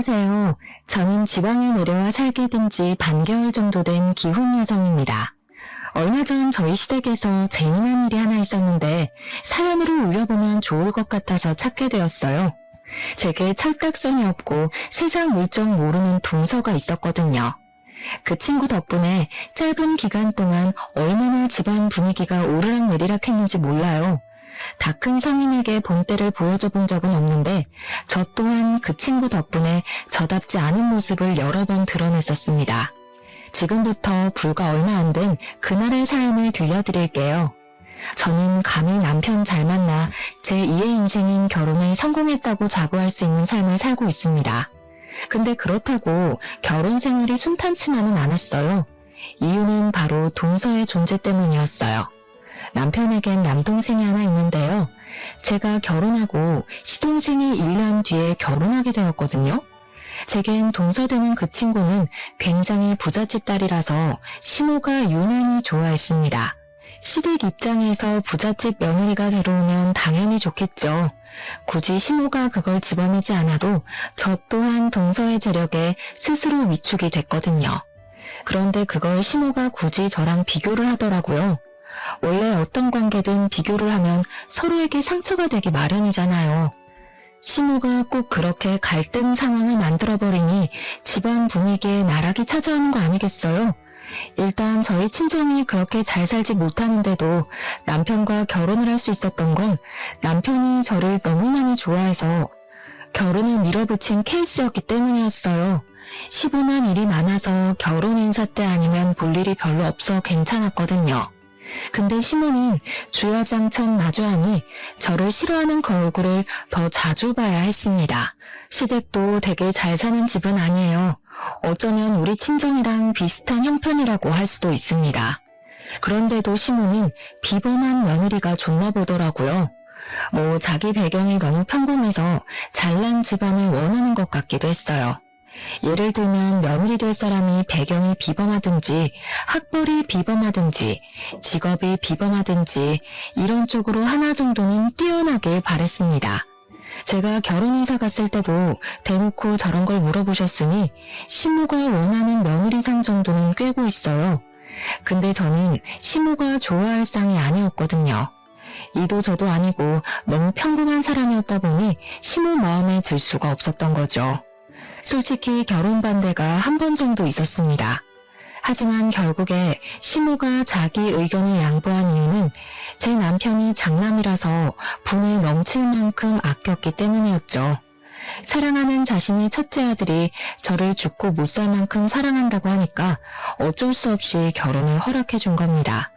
안녕하세요. 저는 지방에 내려와 살게 된 지 반개월 정도 된 기혼 여성입니다. 얼마 전 저희 시댁에서 재미난 일이 하나 있었는데 사연으로 올려보면 좋을 것 같아서 찾게 되었어요. 제게 철딱선이 없고 세상 물정 모르는 동서가 있었거든요. 그 친구 덕분에 짧은 기간 동안 얼마나 집안 분위기가 오르락내리락 했는지 몰라요. 다 큰 성인에게 본때를 보여줘 본 적은 없는데 저 또한 그 친구 덕분에 저답지 않은 모습을 여러 번 드러냈었습니다. 지금부터 불과 얼마 안 된 그날의 사연을 들려드릴게요. 저는 감히 남편 잘 만나 제2의 인생인 결혼을 성공했다고 자부할 수 있는 삶을 살고 있습니다. 근데 그렇다고 결혼 생활이 순탄치만은 않았어요. 이유는 바로 동서의 존재 때문이었어요. 남편에겐 남동생이 하나 있는데요. 제가 결혼하고 시동생이 1년 뒤에 결혼하게 되었거든요. 제겐 동서되는 그 친구는 굉장히 부잣집 딸이라서 시모가 유난히 좋아했습니다. 시댁 입장에서 부잣집 며느리가 들어오면 당연히 좋겠죠. 굳이 시모가 그걸 집어내지 않아도 저 또한 동서의 재력에 스스로 위축이 됐거든요. 그런데 그걸 시모가 굳이 저랑 비교를 하더라고요. 원래 어떤 관계든 비교를 하면 서로에게 상처가 되기 마련이잖아요. 시모가 꼭 그렇게 갈등 상황을 만들어버리니 집안 분위기에 나락이 찾아오는 거 아니겠어요? 일단 저희 친정이 그렇게 잘 살지 못하는데도 남편과 결혼을 할 수 있었던 건 남편이 저를 너무 많이 좋아해서 결혼을 밀어붙인 케이스였기 때문이었어요. 시분한 일이 많아서 결혼 인사 때 아니면 볼 일이 별로 없어 괜찮았거든요. 근데 시모는 주야장천 마주하니 저를 싫어하는 그 얼굴을 더 자주 봐야 했습니다. 시댁도 되게 잘 사는 집은 아니에요. 어쩌면 우리 친정이랑 비슷한 형편이라고 할 수도 있습니다. 그런데도 시모는 비범한 며느리가 좋나 보더라고요. 자기 배경이 너무 평범해서 잘난 집안을 원하는 것 같기도 했어요. 예를 들면 며느리 될 사람이 배경이 비범하든지 학벌이 비범하든지 직업이 비범하든지 이런 쪽으로 하나 정도는 뛰어나길 바랬습니다. 제가 결혼 인사 갔을 때도 대놓고 저런 걸 물어보셨으니 시모가 원하는 며느리상 정도는 꿰고 있어요. 근데 저는 시모가 좋아할 상이 아니었거든요. 이도 저도 아니고 너무 평범한 사람이었다 보니 시모 마음에 들 수가 없었던 거죠. 솔직히 결혼 반대가 한 번 정도 있었습니다. 하지만 결국에 시모가 자기 의견을 양보한 이유는 제 남편이 장남이라서 분에 넘칠 만큼 아꼈기 때문이었죠. 사랑하는 자신의 첫째 아들이 저를 죽고 못 살 만큼 사랑한다고 하니까 어쩔 수 없이 결혼을 허락해 준 겁니다.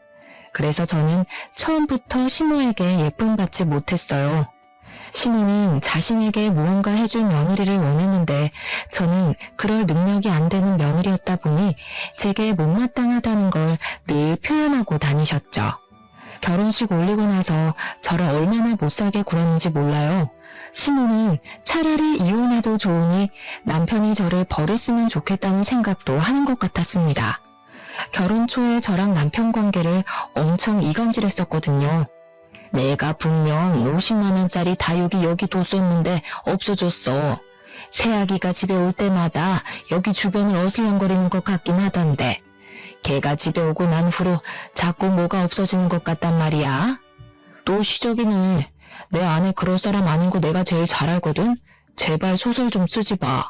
그래서 저는 처음부터 시모에게 예쁨받지 못했어요. 시모는 자신에게 무언가 해줄 며느리를 원했는데 저는 그럴 능력이 안 되는 며느리였다 보니 제게 못마땅하다는 걸 늘 표현하고 다니셨죠. 결혼식 올리고 나서 저를 얼마나 못살게 굴었는지 몰라요. 시모는 차라리 이혼해도 좋으니 남편이 저를 버렸으면 좋겠다는 생각도 하는 것 같았습니다. 결혼 초에 저랑 남편 관계를 엄청 이간질했었거든요. 내가 분명 50만원짜리 다육이 여기 뒀었는데 없어졌어. 새아기가 집에 올 때마다 여기 주변을 어슬렁거리는 것 같긴 하던데 걔가 집에 오고 난 후로 자꾸 뭐가 없어지는 것 같단 말이야. 또 시적이네. 내 아내 그럴 사람 아닌 거 내가 제일 잘 알거든. 제발 소설 좀 쓰지 마.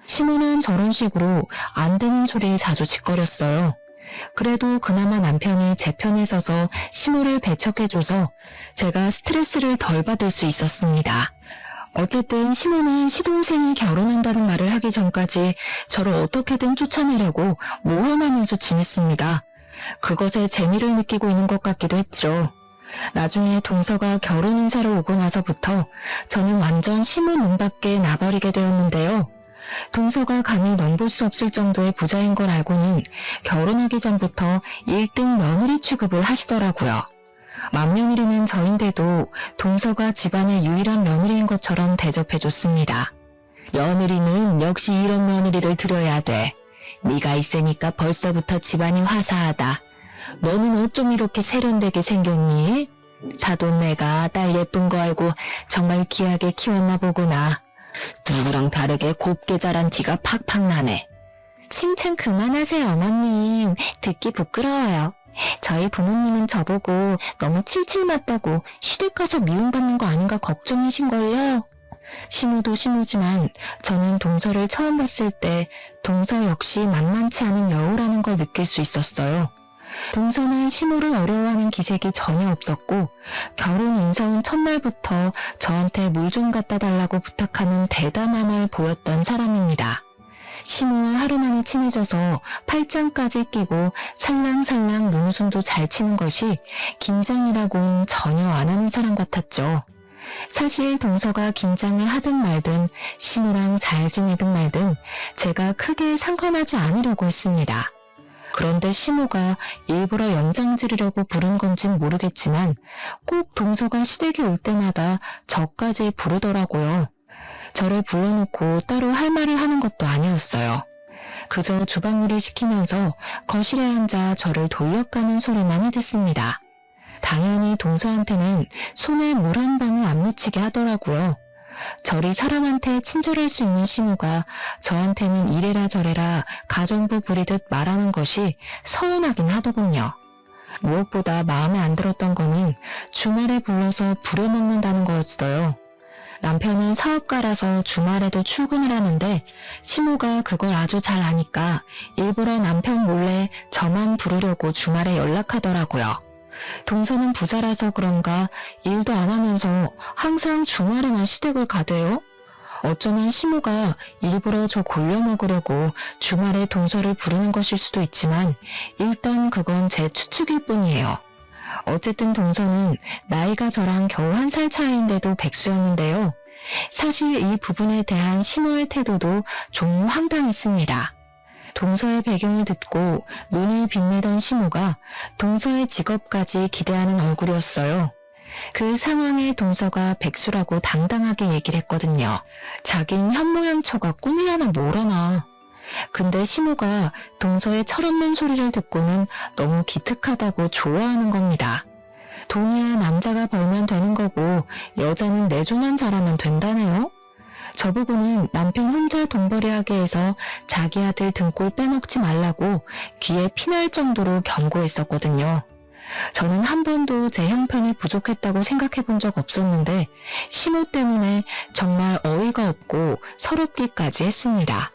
시모는 저런 식으로 안 되는 소리를 자주 짓거렸어요. 그래도 그나마 남편이 제 편에 서서 시모를 배척해줘서 제가 스트레스를 덜 받을 수 있었습니다. 어쨌든 시모는 시동생이 결혼한다는 말을 하기 전까지 저를 어떻게든 쫓아내려고 모함하면서 지냈습니다. 그것에 재미를 느끼고 있는 것 같기도 했죠. 나중에 동서가 결혼 인사를 오고 나서부터 저는 완전 시모 눈밖에 나버리게 되었는데요. 동서가 감히 넘볼 수 없을 정도의 부자인 걸 알고는 결혼하기 전부터 1등 며느리 취급을 하시더라고요. 맏며느리는 저인데도 동서가 집안의 유일한 며느리인 것처럼 대접해줬습니다. 며느리는 역시 이런 며느리를 들여야 돼. 네가 있으니까 벌써부터 집안이 화사하다. 너는 어쩜 이렇게 세련되게 생겼니? 사돈 내가 딸 예쁜 거 알고 정말 귀하게 키웠나 보구나. 누구랑 다르게 곱게 자란 티가 팍팍 나네. 칭찬 그만하세요, 어머님. 듣기 부끄러워요. 저희 부모님은 저보고 너무 칠칠 맞다고 시댁 가서 미움받는 거 아닌가 걱정이신걸요? 시무도 시무지만 저는 동서를 처음 봤을 때 동서 역시 만만치 않은 여우라는 걸 느낄 수 있었어요. 동서는 시무를 어려워하는 기색이 전혀 없었고 결혼 인사온 첫날부터 저한테 물 좀 갖다 달라고 부탁하는 대담함을 보였던 사람입니다. 시무와 하루 만에 친해져서 팔짱까지 끼고 살랑살랑 눈웃음도 잘 치는 것이 긴장이라고는 전혀 안 하는 사람 같았죠. 사실 동서가 긴장을 하든 말든 시무랑 잘 지내든 말든 제가 크게 상관하지 않으려고 했습니다. 그런데 시무가 일부러 연장 지르려고 부른 건진 모르겠지만 꼭 동서가 시댁에 올 때마다 저까지 부르더라고요. 저를 불러놓고 따로 할 말을 하는 것도 아니었어요. 그저 주방일을 시키면서 거실에 앉아 저를 돌려가는 소리만이 듣습니다. 당연히 동서한테는 손에 물 한 방울 안 묻히게 하더라고요. 저리 사람한테 친절할 수 있는 시무가 저한테는 이래라 저래라 가정부 부리듯 말하는 것이 서운하긴 하더군요. 무엇보다 마음에 안 들었던 거는 주말에 불러서 부려먹는다는 거였어요. 남편은 사업가라서 주말에도 출근을 하는데 시무가 그걸 아주 잘 아니까 일부러 남편 몰래 저만 부르려고 주말에 연락하더라고요. 동서는 부자라서 그런가 일도 안 하면서 항상 주말에만 시댁을 가대요. 어쩌면 시무가 일부러 저 골려 먹으려고 주말에 동서를 부르는 것일 수도 있지만 일단 그건 제 추측일 뿐이에요. 어쨌든 동서는 나이가 저랑 겨우 1살 차이인데도 백수였는데요. 사실 이 부분에 대한 시무의 태도도 좀 황당했습니다. 동서의 배경을 듣고 눈을 빛내던 시무가 동서의 직업까지 기대하는 얼굴이었어요. 그 상황에 동서가 백수라고 당당하게 얘기를 했거든요. 자긴 현모양처가 꿈이라나 뭐라나. 근데 시무가 동서의 철없는 소리를 듣고는 너무 기특하다고 좋아하는 겁니다. 돈이야 남자가 벌면 되는 거고 여자는 내조만 잘하면 된다네요. 저보고는 남편 혼자 돈벌이하게 해서 자기 아들 등골 빼먹지 말라고 귀에 피날 정도로 경고했었거든요. 저는 한 번도 제 형편이 부족했다고 생각해 본 적 없었는데 시무 때문에 정말 어이가 없고 서럽기까지 했습니다.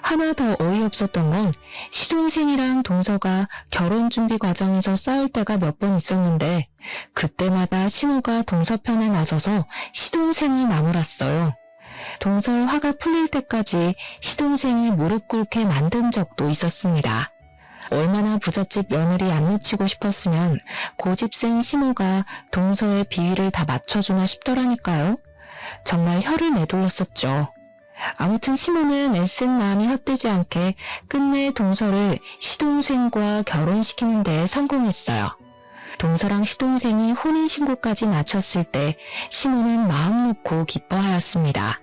하나 더 어이없었던 건 시동생이랑 동서가 결혼 준비 과정에서 싸울 때가 몇 번 있었는데 그때마다 시무가 동서 편에 나서서 시동생을 나무랐어요. 동서의 화가 풀릴 때까지 시동생이 무릎 꿇게 만든 적도 있었습니다. 얼마나 부잣집 며느리 안 놓치고 싶었으면 고집센 시무가 동서의 비위를 다 맞춰주나 싶더라니까요. 정말 혀를 내둘렀었죠. 아무튼 시무는 애쓴 마음이 헛되지 않게 끝내 동서를 시동생과 결혼시키는 데 성공했어요. 동서랑 시동생이 혼인신고까지 마쳤을 때 시무는 마음 놓고 기뻐하였습니다.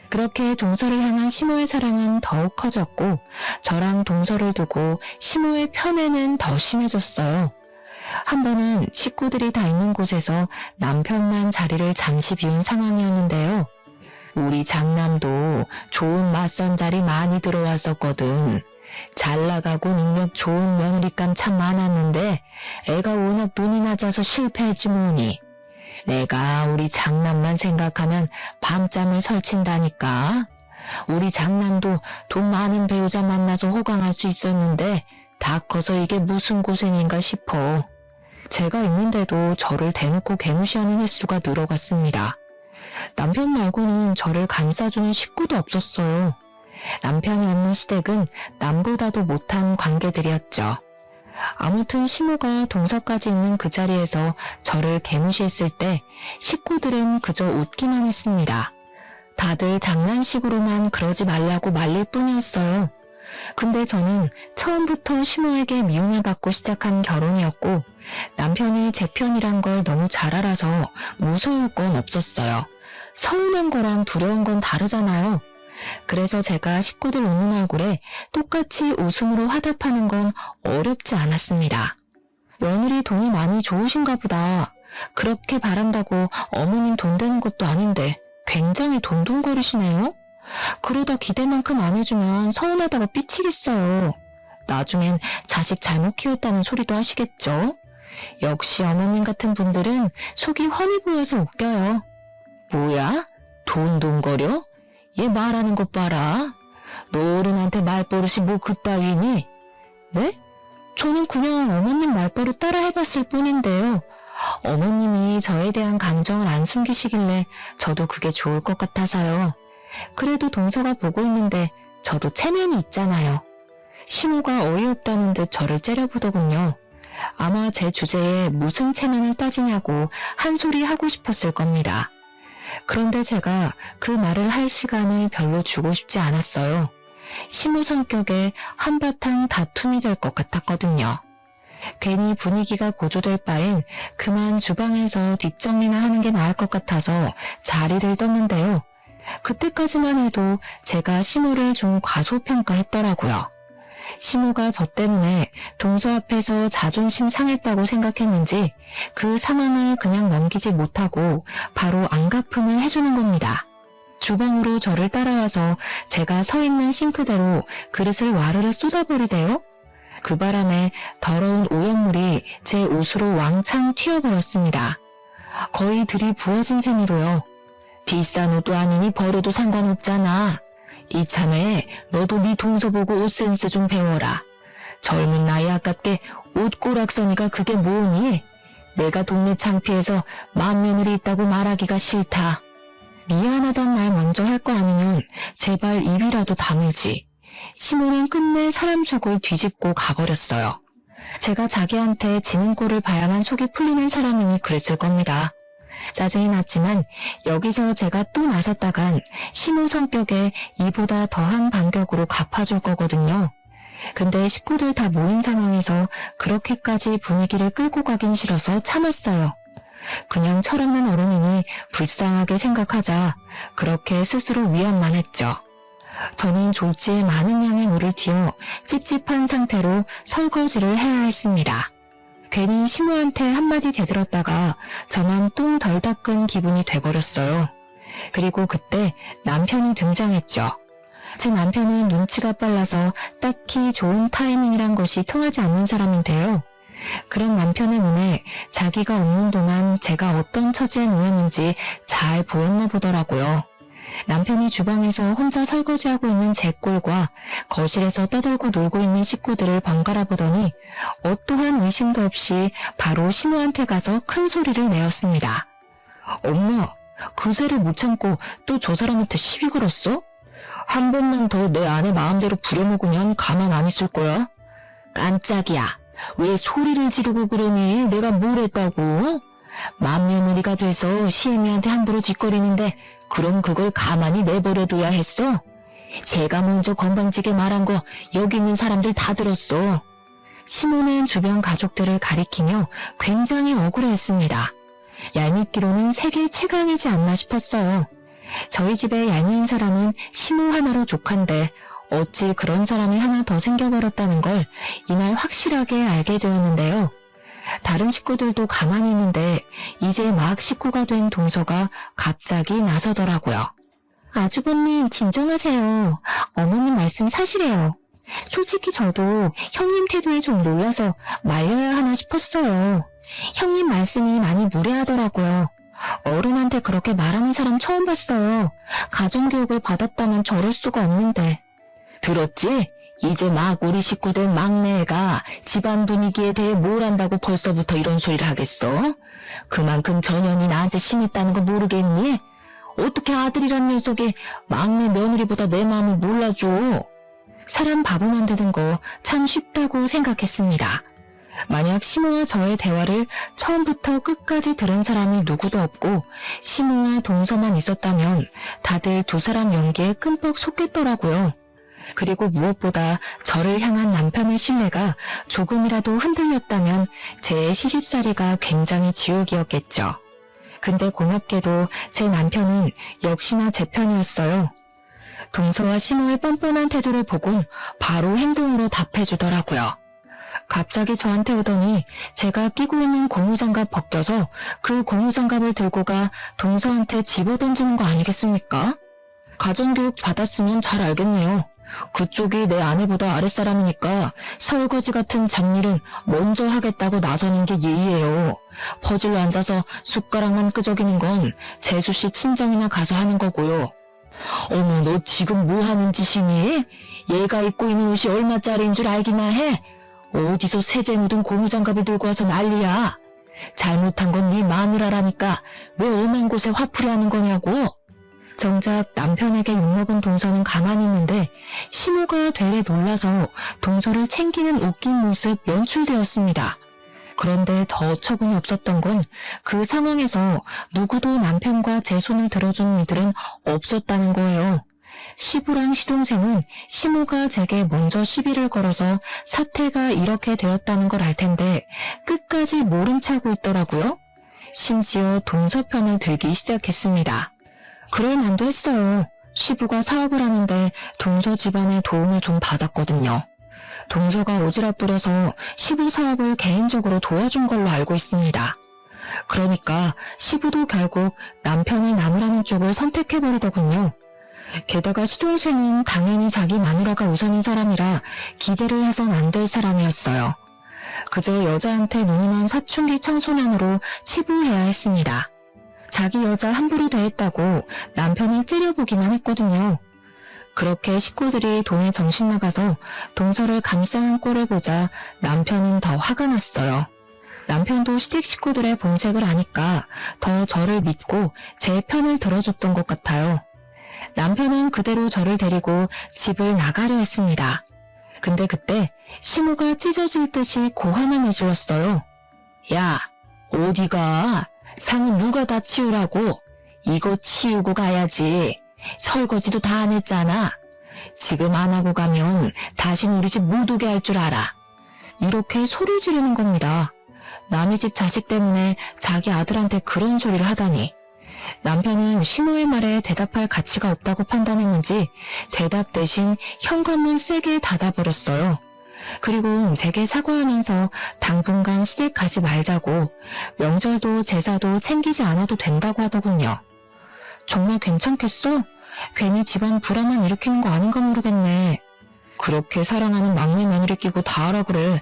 그렇게 동서를 향한 시무의 사랑은 더욱 커졌고 저랑 동서를 두고 시무의 편애는 더 심해졌어요. 한 번은 식구들이 다 있는 곳에서 남편만 자리를 잠시 비운 상황이었는데요. 우리 장남도 좋은 맞선 자리 많이 들어왔었거든. 잘 나가고 능력 좋은 며느리감 참 많았는데 애가 워낙 눈이 낮아서 실패했지 뭐니. 내가 우리 장남만 생각하면 밤잠을 설친다니까. 우리 장남도 돈 많은 배우자 만나서 호강할 수 있었는데 다 커서 이게 무슨 고생인가 싶어. 제가 있는데도 저를 대놓고 개무시하는 횟수가 늘어갔습니다. 남편 말고는 저를 감싸주는 식구도 없었어요. 남편이 없는 시댁은 남보다도 못한 관계들이었죠. 아무튼 시무가 동서까지 있는 그 자리에서 저를 개무시했을 때 식구들은 그저 웃기만 했습니다. 다들 장난식으로만 그러지 말라고 말릴 뿐이었어요. 근데 저는 처음부터 시무에게 미움을 받고 시작한 결혼이었고 남편이 제 편이란 걸 너무 잘 알아서 무서울 건 없었어요. 서운한 거랑 두려운 건 다르잖아요. 그래서 제가 식구들 웃는 얼굴에 똑같이 웃음으로 화답하는 건 어렵지 않았습니다. 며느리 돈이 많이 좋으신가 보다. 그렇게 바란다고 어머님 돈 되는 것도 아닌데 굉장히 돈돈거리시네요. 그러다 기대만큼 안 해주면 서운하다고 삐치겠어요. 나중엔 자식 잘못 키웠다는 소리도 하시겠죠? 역시 어머님 같은 분들은 속이 훤히 보여서 웃겨요. 뭐야? 돈돈거려? 얘 말하는 것 봐라. 너 어른한테 말버릇이 뭐 그따위니? 네? 저는 그냥 어머님 말버릇 따라 해봤을 뿐인데요. 어머님이 저에 대한 감정을 안 숨기시길래 저도 그게 좋을 것 같아서요. 그래도 동서가 보고 있는데 저도 체면이 있잖아요. 시모가 어이없다는 듯 저를 째려보더군요. 아마 제 주제에 무슨 체면을 따지냐고 한 소리 하고 싶었을 겁니다. 그런데 제가 그 말을 할 시간을 별로 주고 싶지 않았어요. 시모 성격에 한바탕 다툼이 될 것 같았거든요. 괜히 분위기가 고조될 바엔 그만 주방에서 뒷정리나 하는 게 나을 것 같아서 자리를 떴는데요. 그때까지만 해도 제가 시모를 좀 과소평가했더라고요. 시모가 저 때문에 동서 앞에서 자존심 상했다고 생각했는지 그 상황을 그냥 넘기지 못하고 바로 안갚음을 해주는 겁니다. 주방으로 저를 따라와서 제가 서 있는 싱크대로 그릇을 와르르 쏟아버리대요. 그 바람에 더러운 오염물이 제 옷으로 왕창 튀어버렸습니다. 거의 들이부어진 셈이로요. 비싼 옷도 아니니 버려도 상관없잖아. 이참에 너도 네 동서 보고 옷 센스 좀 배워라. 젊은 나이 아깝게 옷 꼬락서니가 그게 뭐니? 내가 동네 창피해서 맏며느리 있다고 말하기가 싫다. 미안하단 말 먼저 할 거 아니면 제발 입이라도 다물지. 시모는 끝내 사람 속을 뒤집고 가버렸어요. 제가 자기한테 지는 꼴을 봐야만 속이 풀리는 사람이니 그랬을 겁니다. 짜증이 났지만 여기서 제가 또 나섰다간 시모 성격에 이보다 더한 반격으로 갚아줄 거거든요. 근데 식구들 다 모인 상황에서 그렇게까지 분위기를 끌고 가긴 싫어서 참았어요. 그냥 철없는 어른이니 불쌍하게 생각하자 그렇게 스스로 위안만 했죠. 저는 졸지에 많은 양의 물을 튀어 찝찝한 상태로 설거지를 해야 했습니다. 괜히 시모한테 한마디 대들었다가 저만 똥 덜 닦은 기분이 돼버렸어요. 그리고 그때 남편이 등장했죠. 제 남편은 눈치가 빨라서 딱히 좋은 타이밍이란 것이 통하지 않는 사람인데요. 그런 남편의 눈에 자기가 없는 동안 제가 어떤 처지에 놓였는지 잘 보였나 보더라고요. 남편이 주방에서 혼자 설거지하고 있는 제 꼴과 거실에서 떠들고 놀고 있는 식구들을 번갈아 보더니 어떠한 의심도 없이 바로 시모한테 가서 큰 소리를 내었습니다. 엄마, 그새를 못 참고 또 저 사람한테 시비 걸었어? 한 번만 더 내 아내 마음대로 부려먹으면 가만 안 있을 거야? 깜짝이야. 왜 소리를 지르고 그러니? 내가 뭘 했다고? 맏며느리가 돼서 시애미한테 함부로 짓거리는데 그럼 그걸 가만히 내버려둬야 했어? 제가 먼저 건방지게 말한 거 여기 있는 사람들 다 들었어. 시모는 주변 가족들을 가리키며 굉장히 억울해했습니다. 얄밉기로는 세계 최강이지 않나 싶었어요. 저희 집에 얄미운 사람은 시모 하나로 족한데 어찌 그런 사람이 하나 더 생겨버렸다는 걸 이날 확실하게 알게 되었는데요. 다른 식구들도 가만히 있는데 이제 막 식구가 된 동서가 갑자기 나서더라고요. 아주버님 진정하세요. 어머님 말씀 사실이에요. 솔직히 저도 형님 태도에 좀 놀라서 말려야 하나 싶었어요. 형님 말씀이 많이 무례하더라고요. 어른한테 그렇게 말하는 사람 처음 봤어요. 가정교육을 받았다면 저럴 수가 없는데. 들었지? 이제 막 우리 식구 된 막내애가 집안 분위기에 대해 뭘 안다고 벌써부터 이런 소리를 하겠어? 그만큼 전연이 나한테 심했다는 거 모르겠니? 어떻게 아들이란 녀석이 막내 며느리보다 내 마음을 몰라줘? 사람 바보 만드는 거 참 쉽다고 생각했습니다. 만약 시모와 저의 대화를 처음부터 끝까지 들은 사람이 누구도 없고 시모와 동서만 있었다면 다들 두 사람 연기에 끔뻑 속겠더라고요. 그리고 무엇보다 저를 향한 남편의 신뢰가 조금이라도 흔들렸다면 제 시집살이가 굉장히 지옥이었겠죠. 근데 고맙게도 제 남편은 역시나 제 편이었어요. 동서와 시모의 뻔뻔한 태도를 보곤 바로 행동으로 답해주더라고요. 갑자기 저한테 오더니 제가 끼고 있는 고무장갑 벗겨서 그 고무장갑을 들고 가 동서한테 집어던지는 거 아니겠습니까? 가정교육 받았으면 잘 알겠네요. 그쪽이 내 아내보다 아랫사람이니까 설거지 같은 잡일은 먼저 하겠다고 나서는 게 예의예요. 퍼질러 앉아서 숟가락만 끄적이는 건 재수씨 친정이나 가서 하는 거고요. 어머, 너 지금 뭐 하는 짓이니? 얘가 입고 있는 옷이 얼마짜리인 줄 알기나 해? 어디서 세제 묻은 고무장갑을 들고 와서 난리야. 잘못한 건 네 마누라라니까 왜 오만 곳에 화풀이 하는 거냐고. 정작 남편에게 욕먹은 동서는 가만히 있는데 시모가 되레 놀라서 동서를 챙기는 웃긴 모습 연출되었습니다. 그런데 더 어처구니 없었던 건 그 상황에서 누구도 남편과 제 손을 들어주는 이들은 없었다는 거예요. 시부랑 시동생은 시모가 제게 먼저 시비를 걸어서 사태가 이렇게 되었다는 걸 알 텐데 끝까지 모른 체 하고 있더라고요. 심지어 동서 편을 들기 시작했습니다. 그럴 만도 했어요. 시부가 사업을 하는데 동서 집안의 도움을 좀 받았거든요. 동서가 오지랖 부려서 시부 사업을 개인적으로 도와준 걸로 알고 있습니다. 그러니까 시부도 결국 남편을 나무라는 쪽을 선택해버리더군요. 게다가 시동생은 당연히 자기 마누라가 우선인 사람이라 기대를 해선 안 될 사람이었어요. 그저 여자한테 눈이 먼 사춘기 청소년으로 치부해야 했습니다. 자기 여자 함부로 대했다고 남편이 째려보기만 했거든요. 그렇게 식구들이 돈에 정신 나가서 동서를 감싸는 꼴을 보자 남편은 더 화가 났어요. 남편도 시댁 식구들의 본색을 아니까 더 저를 믿고 제 편을 들어줬던 것 같아요. 남편은 그대로 저를 데리고 집을 나가려 했습니다. 근데 그때 시모가 찢어질 듯이 고함을 내질렀어요. 야, 어디가? 상은 누가 다 치우라고? 이거 치우고 가야지. 설거지도 다 안 했잖아. 지금 안 하고 가면 다신 우리 집 못 오게 할 줄 알아. 이렇게 소리 지르는 겁니다. 남의 집 자식 때문에 자기 아들한테 그런 소리를 하다니. 남편은 시모의 말에 대답할 가치가 없다고 판단했는지 대답 대신 현관문 세게 닫아버렸어요. 그리고 제게 사과하면서 당분간 시댁 가지 말자고 명절도 제사도 챙기지 않아도 된다고 하더군요. 정말 괜찮겠어? 괜히 집안 불안만 일으키는 거 아닌가 모르겠네. 그렇게 사랑하는 막내 며느리 끼고 다 하라 그래.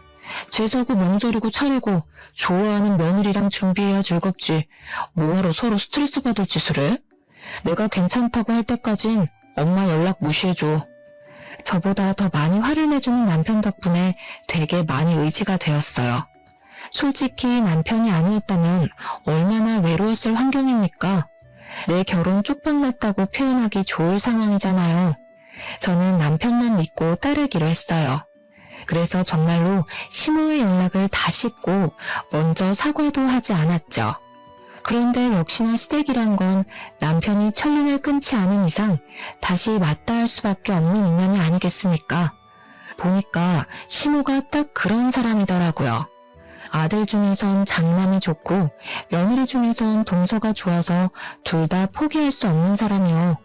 제사고 명절이고 차례고 좋아하는 며느리랑 준비해야 즐겁지. 뭐하러 서로 스트레스 받을 짓을 해? 내가 괜찮다고 할 때까진 엄마 연락 무시해줘. 저보다 더 많이 화를 내주는 남편 덕분에 되게 많이 의지가 되었어요. 솔직히 남편이 아니었다면 얼마나 외로웠을 환경입니까? 내 결혼 쪽박났다고 표현하기 좋을 상황이잖아요. 저는 남편만 믿고 따르기로 했어요. 그래서 정말로 시모의 연락을 다 씹고 먼저 사과도 하지 않았죠. 그런데 역시나 시댁이란 건 남편이 천륜을 끊지 않은 이상 다시 맞닿을 수밖에 없는 인연이 아니겠습니까? 보니까 시모가 딱 그런 사람이더라고요. 아들 중에선 장남이 좋고 며느리 중에선 동서가 좋아서 둘 다 포기할 수 없는 사람이요.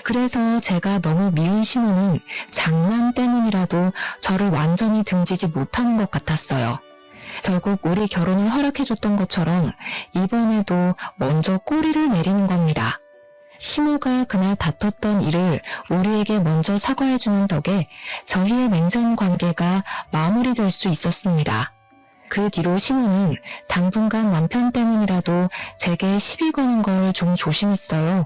그래서 제가 너무 미운 시모는 장남 때문이라도 저를 완전히 등지지 못하는 것 같았어요. 결국 우리 결혼을 허락해줬던 것처럼 이번에도 먼저 꼬리를 내리는 겁니다. 시모가 그날 다퉜던 일을 우리에게 먼저 사과해주는 덕에 저희의 냉전 관계가 마무리될 수 있었습니다. 그 뒤로 시모는 당분간 남편 때문이라도 제게 시비 거는 걸 좀 조심했어요.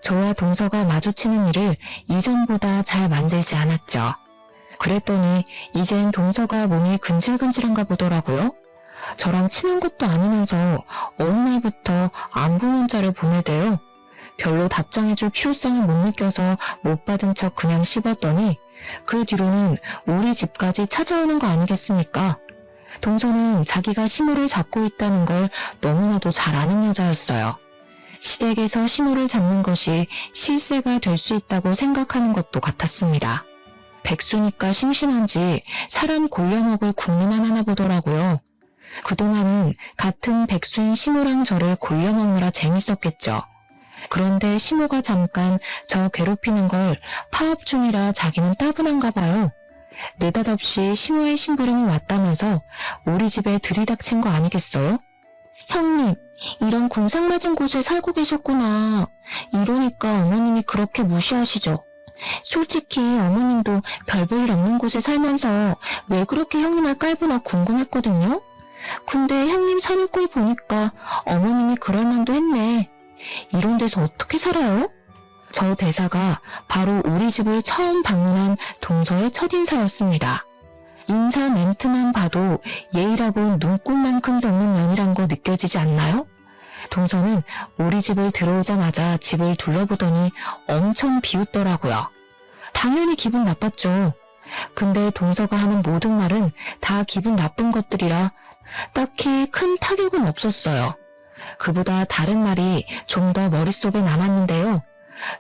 저와 동서가 마주치는 일을 이전보다 잘 만들지 않았죠. 그랬더니 이젠 동서가 몸이 근질근질한가 보더라고요. 저랑 친한 것도 아니면서 어느 날부터 안부 문자를 보내대요. 별로 답장해줄 필요성을 못 느껴서 못 받은 척 그냥 씹었더니 그 뒤로는 우리 집까지 찾아오는 거 아니겠습니까? 동서는 자기가 시모를 잡고 있다는 걸 너무나도 잘 아는 여자였어요. 시댁에서 시모를 잡는 것이 실세가 될 수 있다고 생각하는 것도 같았습니다. 백수니까 심심한지 사람 골려먹을 궁리만 하나 보더라고요. 그동안은 같은 백수인 시모랑 저를 골려먹느라 재밌었겠죠. 그런데 시모가 잠깐 저 괴롭히는 걸 파업 중이라 자기는 따분한가 봐요. 느닷없이 시모의 심부름이 왔다면서 우리 집에 들이닥친 거 아니겠어요? 형님, 이런 궁상맞은 곳에 살고 계셨구나. 이러니까 어머님이 그렇게 무시하시죠. 솔직히 어머님도 별 볼 일 없는 곳에 살면서 왜 그렇게 형님을 깔보나 궁금했거든요. 근데 형님 사는 꼴 보니까 어머님이 그럴 만도 했네. 이런 데서 어떻게 살아요? 저 대사가 바로 우리 집을 처음 방문한 동서의 첫인사였습니다. 인사 멘트만 봐도 예의라고 눈꼽만큼 닮는 년이란 거 느껴지지 않나요? 동서는 우리 집을 들어오자마자 집을 둘러보더니 엄청 비웃더라고요. 당연히 기분 나빴죠. 근데 동서가 하는 모든 말은 다 기분 나쁜 것들이라 딱히 큰 타격은 없었어요. 그보다 다른 말이 좀 더 머릿속에 남았는데요.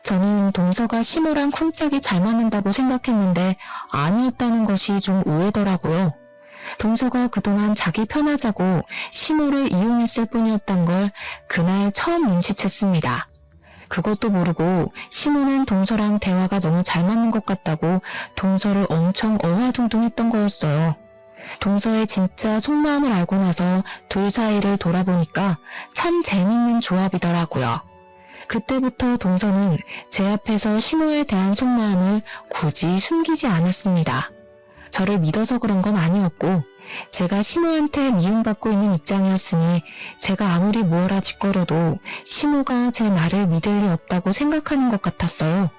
저는 동서가 시모랑 쿵짝이 잘 맞는다고 생각했는데 아니었다는 것이 좀 의외더라고요. 동서가 그동안 자기 편하자고 시모를 이용했을 뿐이었단 걸 그날 처음 눈치챘습니다. 그것도 모르고 시모는 동서랑 대화가 너무 잘 맞는 것 같다고 동서를 엄청 어화둥둥했던 거였어요. 동서의 진짜 속마음을 알고 나서 둘 사이를 돌아보니까 참 재밌는 조합이더라고요. 그때부터 동서는 제 앞에서 시모에 대한 속마음을 굳이 숨기지 않았습니다. 저를 믿어서 그런 건 아니었고 제가 시모한테 미움받고 있는 입장이었으니 제가 아무리 무어라 짓거려도 시모가 제 말을 믿을 리 없다고 생각하는 것 같았어요.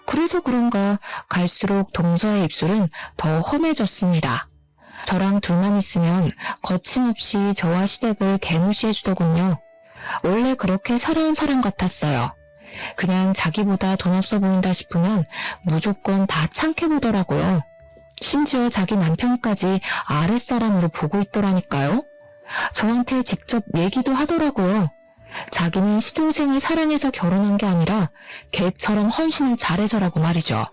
그래서 그런가 갈수록 동서의 입술은 더 험해졌습니다. 저랑 둘만 있으면 거침없이 저와 시댁을 개무시해주더군요. 원래 그렇게 살아온 사람 같았어요. 그냥 자기보다 돈 없어 보인다 싶으면 무조건 다 창해 보더라고요. 심지어 자기 남편까지 아랫사람으로 보고 있더라니까요. 저한테 직접 얘기도 하더라고요. 자기는 시동생을 사랑해서 결혼한 게 아니라 개처럼 헌신을 잘해서라고 말이죠.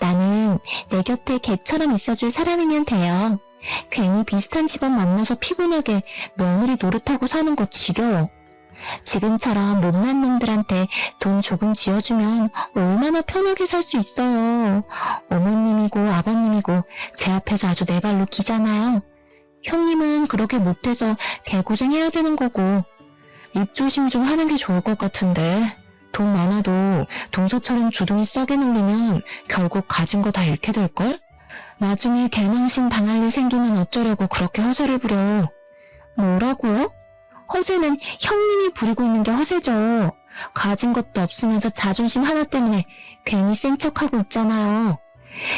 나는 내 곁에 개처럼 있어줄 사람이면 돼요. 괜히 비슷한 집안 만나서 피곤하게 며느리 노릇하고 사는 거 지겨워. 지금처럼 못난 놈들한테 돈 조금 쥐어주면 얼마나 편하게 살 수 있어요. 어머님이고 아버님이고 제 앞에서 아주 내 발로 기잖아요. 형님은 그렇게 못해서 개고생해야 되는 거고. 입조심 좀 하는 게 좋을 것 같은데. 돈 많아도 동서처럼 주둥이 싸게 놀리면 결국 가진 거 다 잃게 될걸? 나중에 개망신 당할 일 생기면 어쩌려고 그렇게 허세를 부려. 뭐라고요? 허세는 형님이 부리고 있는 게 허세죠. 가진 것도 없으면서 자존심 하나 때문에 괜히 센 척하고 있잖아요.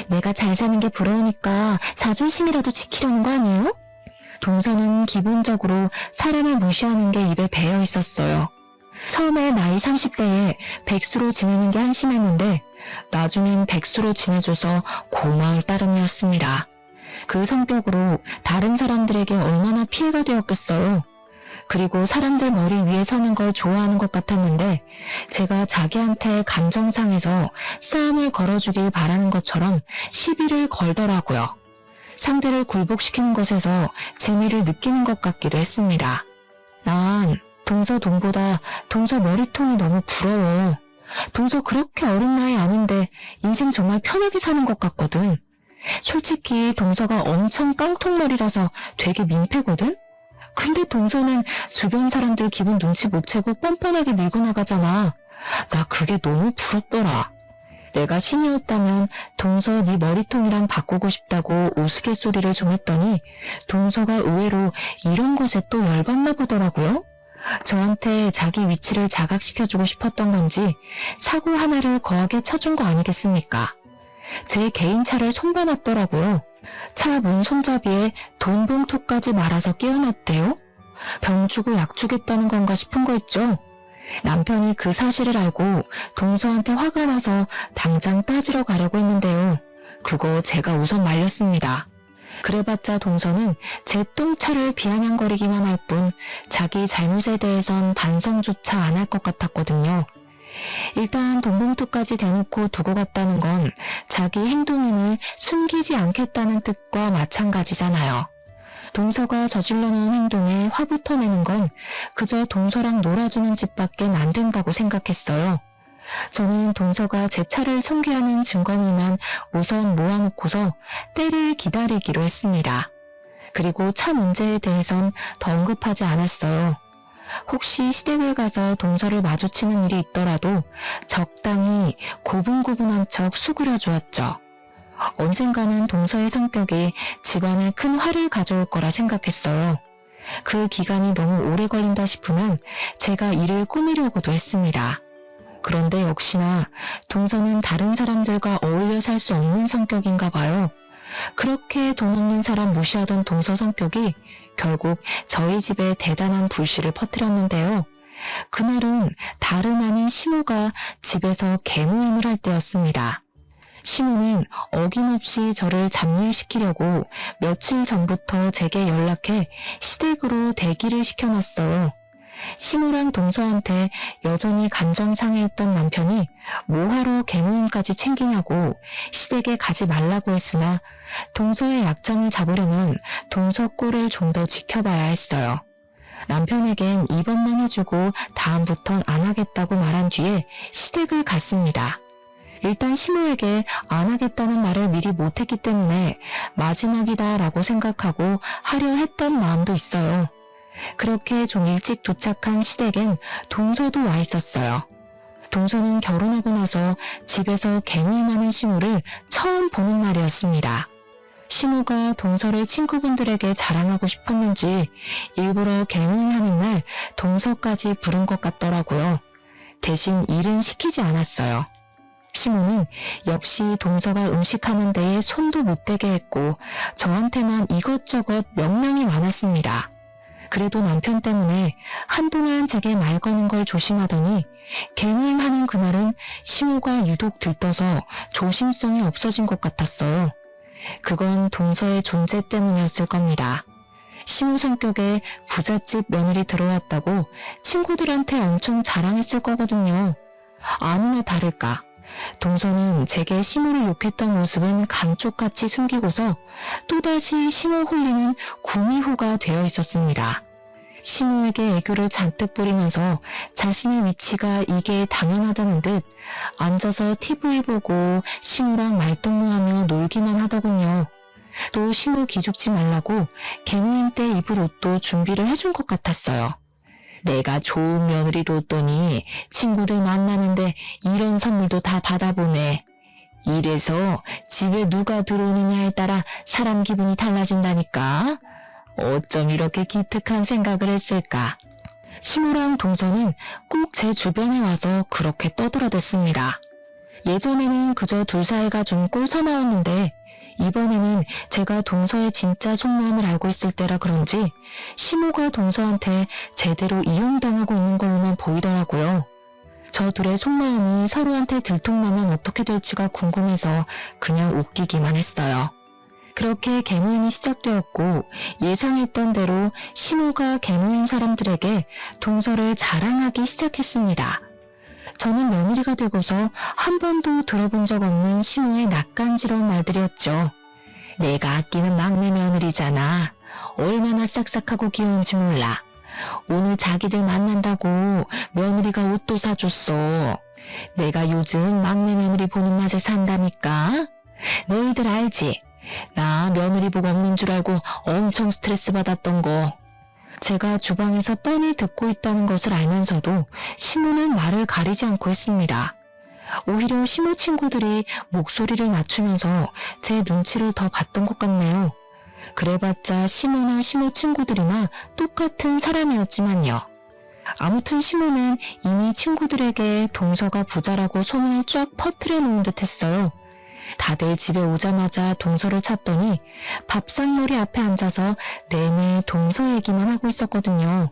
내가 잘 사는 게 부러우니까 자존심이라도 지키려는 거 아니에요? 동서는 기본적으로 사람을 무시하는 게 입에 배어 있었어요. 처음에 나이 30대에 백수로 지내는 게 한심했는데 나중엔 백수로 지내줘서 고마울 따름이었습니다. 그 성격으로 다른 사람들에게 얼마나 피해가 되었겠어요. 그리고 사람들 머리 위에 서는 걸 좋아하는 것 같았는데 제가 자기한테 감정상해서 싸움을 걸어주길 바라는 것처럼 시비를 걸더라고요. 상대를 굴복시키는 것에서 재미를 느끼는 것 같기도 했습니다. 난 동서 돈보다 동서 머리통이 너무 부러워. 동서 그렇게 어린 나이 아닌데 인생 정말 편하게 사는 것 같거든. 솔직히 동서가 엄청 깡통머리라서 되게 민폐거든? 근데 동서는 주변 사람들 기분 눈치 못 채고 뻔뻔하게 밀고 나가잖아. 나 그게 너무 부럽더라. 내가 신이었다면 동서 네 머리통이랑 바꾸고 싶다고 우스갯소리를 좀 했더니 동서가 의외로 이런 것에 또 열받나 보더라고요. 저한테 자기 위치를 자각시켜주고 싶었던 건지 사고 하나를 거하게 쳐준 거 아니겠습니까? 제 개인차를 손봐놨더라고요. 차 문 손잡이에 돈 봉투까지 말아서 끼워놨대요. 병 주고 약 주겠다는 건가 싶은 거 있죠. 남편이 그 사실을 알고 동서한테 화가 나서 당장 따지러 가려고 했는데요. 그거 제가 우선 말렸습니다. 그래봤자 동서는 제 똥차를 비아냥거리기만 할 뿐 자기 잘못에 대해선 반성조차 안 할 것 같았거든요. 일단 돈 봉투까지 대놓고 두고 갔다는 건 자기 행동임을 숨기지 않겠다는 뜻과 마찬가지잖아요. 동서가 저질러 놓은 행동에 화부터 내는 건 그저 동서랑 놀아주는 집밖엔 안 된다고 생각했어요. 저는 동서가 제 차를 손괴하는 증거물만 우선 모아놓고서 때를 기다리기로 했습니다. 그리고 차 문제에 대해선 더 언급하지 않았어요. 혹시 시댁에 가서 동서를 마주치는 일이 있더라도 적당히 고분고분한 척 수그려 주었죠. 언젠가는 동서의 성격이 집안에 큰 화를 가져올 거라 생각했어요. 그 기간이 너무 오래 걸린다 싶으면 제가 일을 꾸미려고도 했습니다. 그런데 역시나 동서는 다른 사람들과 어울려 살 수 없는 성격인가 봐요. 그렇게 돈 없는 사람 무시하던 동서 성격이 결국 저희 집에 대단한 불씨를 퍼뜨렸는데요. 그날은 다름 아닌 시모가 집에서 개모임을 할 때였습니다. 시모는 어김없이 저를 잡일시키려고 며칠 전부터 제게 연락해 시댁으로 대기를 시켜놨어요. 시모랑 동서한테 여전히 감정 상해했던 남편이 뭐하러 개모임까지 챙기냐고 시댁에 가지 말라고 했으나 동서의 약점을 잡으려면 동서 꼴을 좀 더 지켜봐야 했어요. 남편에겐 이번만 해주고 다음부턴 안 하겠다고 말한 뒤에 시댁을 갔습니다. 일단 시모에게 안 하겠다는 말을 미리 못했기 때문에 마지막이다라고 생각하고 하려 했던 마음도 있어요. 그렇게 좀 일찍 도착한 시댁엔 동서도 와 있었어요. 동서는 결혼하고 나서 집에서 개모임하는 시모를 처음 보는 날이었습니다. 시모가 동서를 친구분들에게 자랑하고 싶었는지 일부러 개모임하는 날 동서까지 부른 것 같더라고요. 대신 일은 시키지 않았어요. 시모는 역시 동서가 음식하는 데에 손도 못 대게 했고 저한테만 이것저것 명령이 많았습니다. 그래도 남편 때문에 한동안 제게 말 거는 걸 조심하더니 개모임하는 그날은 시모가 유독 들떠서 조심성이 없어진 것 같았어요. 그건 동서의 존재 때문이었을 겁니다. 시모 성격에 부잣집 며느리 들어왔다고 친구들한테 엄청 자랑했을 거거든요. 아니나 다를까. 동서는 제게 시모를 욕했던 모습은 감쪽같이 숨기고서 또다시 시모 홀리는 구미호가 되어 있었습니다. 시모에게 애교를 잔뜩 부리면서 자신의 위치가 이게 당연하다는 듯 앉아서 TV 보고 시모랑 말동무하며 놀기만 하더군요. 또 시모 기죽지 말라고 개모임 때 입을 옷도 준비를 해준 것 같았어요. 내가 좋은 며느리 뒀더니 친구들 만나는데 이런 선물도 다 받아보네. 이래서 집에 누가 들어오느냐에 따라 사람 기분이 달라진다니까. 어쩜 이렇게 기특한 생각을 했을까. 시모랑 동서는 꼭 제 주변에 와서 그렇게 떠들어댔습니다. 예전에는 그저 둘 사이가 좀 꼴사나웠는데 이번에는 제가 동서의 진짜 속마음을 알고 있을 때라 그런지 시모가 동서한테 제대로 이용당하고 있는 걸로만 보이더라고요. 저 둘의 속마음이 서로한테 들통나면 어떻게 될지가 궁금해서 그냥 웃기기만 했어요. 그렇게 개모임이 시작되었고 예상했던 대로 시모가 개모임 사람들에게 동서를 자랑하기 시작했습니다. 저는 며느리가 되고서 한 번도 들어본 적 없는 시모의 낯간지러운 말들이었죠. 내가 아끼는 막내 며느리잖아. 얼마나 싹싹하고 귀여운지 몰라. 오늘 자기들 만난다고 며느리가 옷도 사줬어. 내가 요즘 막내 며느리 보는 맛에 산다니까. 너희들 알지? 나 며느리 복 없는 줄 알고 엄청 스트레스 받았던 거. 제가 주방에서 뻔히 듣고 있다는 것을 알면서도 시모는 말을 가리지 않고 했습니다. 오히려 시모 친구들이 목소리를 낮추면서 제 눈치를 더 봤던 것 같네요. 그래봤자 시모나 시모 친구들이나 똑같은 사람이었지만요. 아무튼 시모는 이미 친구들에게 동서가 부자라고 소문을 쫙 퍼뜨려 놓은 듯 했어요. 다들 집에 오자마자 동서를 찾더니 밥상머리 앞에 앉아서 내내 동서 얘기만 하고 있었거든요.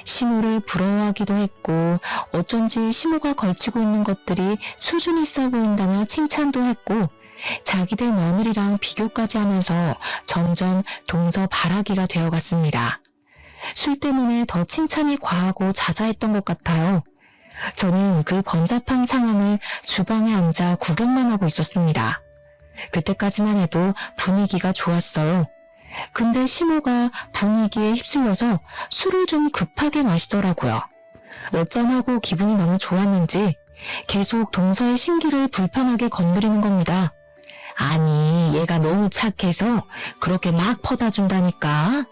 시모를 부러워하기도 했고 어쩐지 시모가 걸치고 있는 것들이 수준 있어 보인다며 칭찬도 했고 자기들 며느리랑 비교까지 하면서 점점 동서 바라기가 되어갔습니다. 술 때문에 더 칭찬이 과하고 자자했던 것 같아요. 저는 그 번잡한 상황을 주방에 앉아 구경만 하고 있었습니다. 그때까지만 해도 분위기가 좋았어요. 근데 시모가 분위기에 휩쓸려서 술을 좀 급하게 마시더라고요. 몇 잔하고 기분이 너무 좋았는지 계속 동서의 심기를 불편하게 건드리는 겁니다. 아니, 얘가 너무 착해서 그렇게 막 퍼다 준다니까.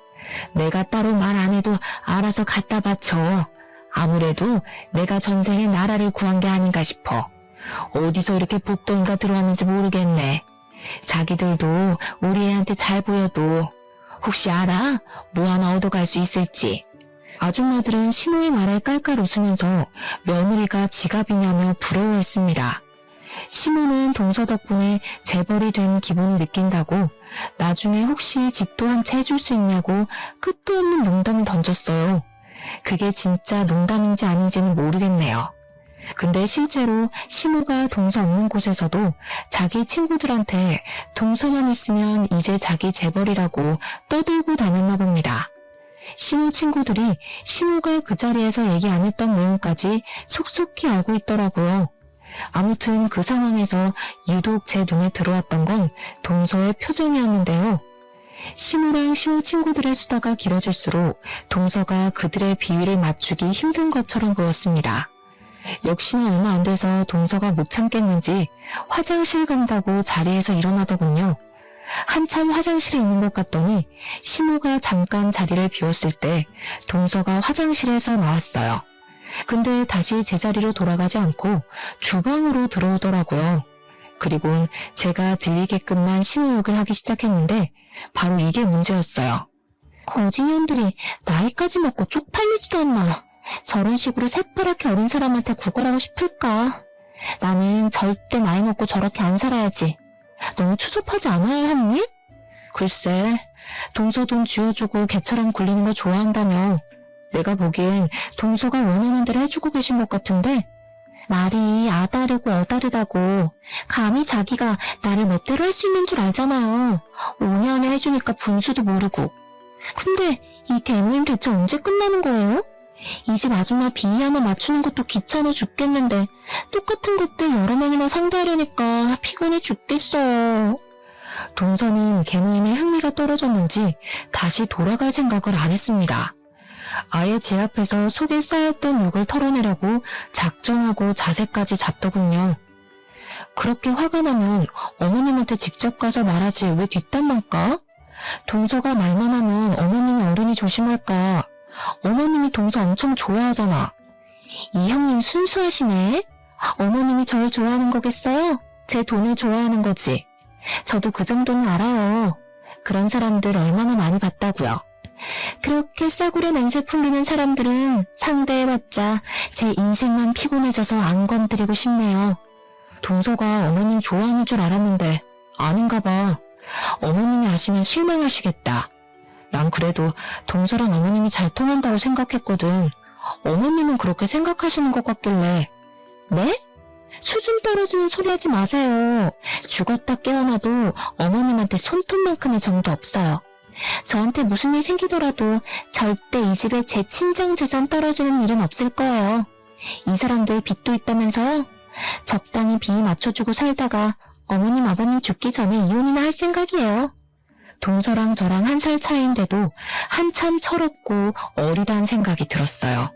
내가 따로 말 안 해도 알아서 갖다 바쳐. 아무래도 내가 전생에 나라를 구한 게 아닌가 싶어. 어디서 이렇게 복덩이가 들어왔는지 모르겠네. 자기들도 우리 애한테 잘 보여도 혹시 알아? 뭐 하나 얻어갈 수 있을지. 아줌마들은 시모의 말에 깔깔 웃으면서 며느리가 지갑이냐며 부러워했습니다. 시모는 동서 덕분에 재벌이 된 기분을 느낀다고 나중에 혹시 집도 한 채 해줄 수 있냐고 끝도 없는 농담을 던졌어요. 그게 진짜 농담인지 아닌지는 모르겠네요. 근데 실제로 시모가 동서 없는 곳에서도 자기 친구들한테 동서만 있으면 이제 자기 재벌이라고 떠들고 다녔나 봅니다. 시모 친구들이 시모가 그 자리에서 얘기 안 했던 내용까지 속속히 알고 있더라고요. 아무튼 그 상황에서 유독 제 눈에 들어왔던 건 동서의 표정이었는데요. 시모랑 시모 친구들의 수다가 길어질수록 동서가 그들의 비위를 맞추기 힘든 것처럼 보였습니다. 역시나 얼마 안 돼서 동서가 못 참겠는지 화장실 간다고 자리에서 일어나더군요. 한참 화장실에 있는 것 같더니 시모가 잠깐 자리를 비웠을 때 동서가 화장실에서 나왔어요. 근데 다시 제자리로 돌아가지 않고 주방으로 들어오더라고요. 그리곤 제가 들리게끔만 시모 욕을 하기 시작했는데 바로 이게 문제였어요. 거지년들이 나이까지 먹고 쪽팔리지도 않나. 저런 식으로 새파랗게 어린 사람한테 구걸하고 싶을까? 나는 절대 나이 먹고 저렇게 안 살아야지. 너무 추접하지 않아요, 형님? 글쎄, 동서 돈 쥐어주고 개처럼 굴리는 거 좋아한다며. 내가 보기엔 동서가 원하는 대로 해주고 계신 것 같은데 말이 아다르고 어다르다고. 감히 자기가 나를 멋대로 할 수 있는 줄 알잖아요. 5년에 해주니까 분수도 모르고. 근데 이 개모임 대체 언제 끝나는 거예요? 이 집 아줌마 비위 하나 맞추는 것도 귀찮아 죽겠는데 똑같은 것들 여러 명이나 상대하려니까 피곤해 죽겠어요. 동서는 개모임에 흥미가 떨어졌는지 다시 돌아갈 생각을 안 했습니다. 아예 제 앞에서 속에 쌓였던 욕을 털어내려고 작정하고 자세까지 잡더군요. 그렇게 화가 나면 어머님한테 직접 가서 말하지 왜 뒷담만 까? 동서가 말만 하면 어머님이 어른이 조심할까. 어머님이 동서 엄청 좋아하잖아. 이 형님 순수하시네. 어머님이 절 좋아하는 거겠어요? 제 돈을 좋아하는 거지. 저도 그 정도는 알아요. 그런 사람들 얼마나 많이 봤다고요. 그렇게 싸구려 냄새 풍기는 사람들은 상대해봤자 제 인생만 피곤해져서 안 건드리고 싶네요. 동서가 어머님 좋아하는 줄 알았는데 아닌가 봐. 어머님이 아시면 실망하시겠다. 난 그래도 동서랑 어머님이 잘 통한다고 생각했거든. 어머님은 그렇게 생각하시는 것 같길래. 네? 수준 떨어지는 소리 하지 마세요. 죽었다 깨어나도 어머님한테 손톱만큼의 정도 없어요. 저한테 무슨 일 생기더라도 절대 이 집에 제 친정 재산 떨어지는 일은 없을 거예요. 이 사람들 빚도 있다면서요? 적당히 비위 맞춰주고 살다가 어머님 아버님 죽기 전에 이혼이나 할 생각이에요. 동서랑 저랑 1살 차이인데도 한참 철없고 어리다는 생각이 들었어요.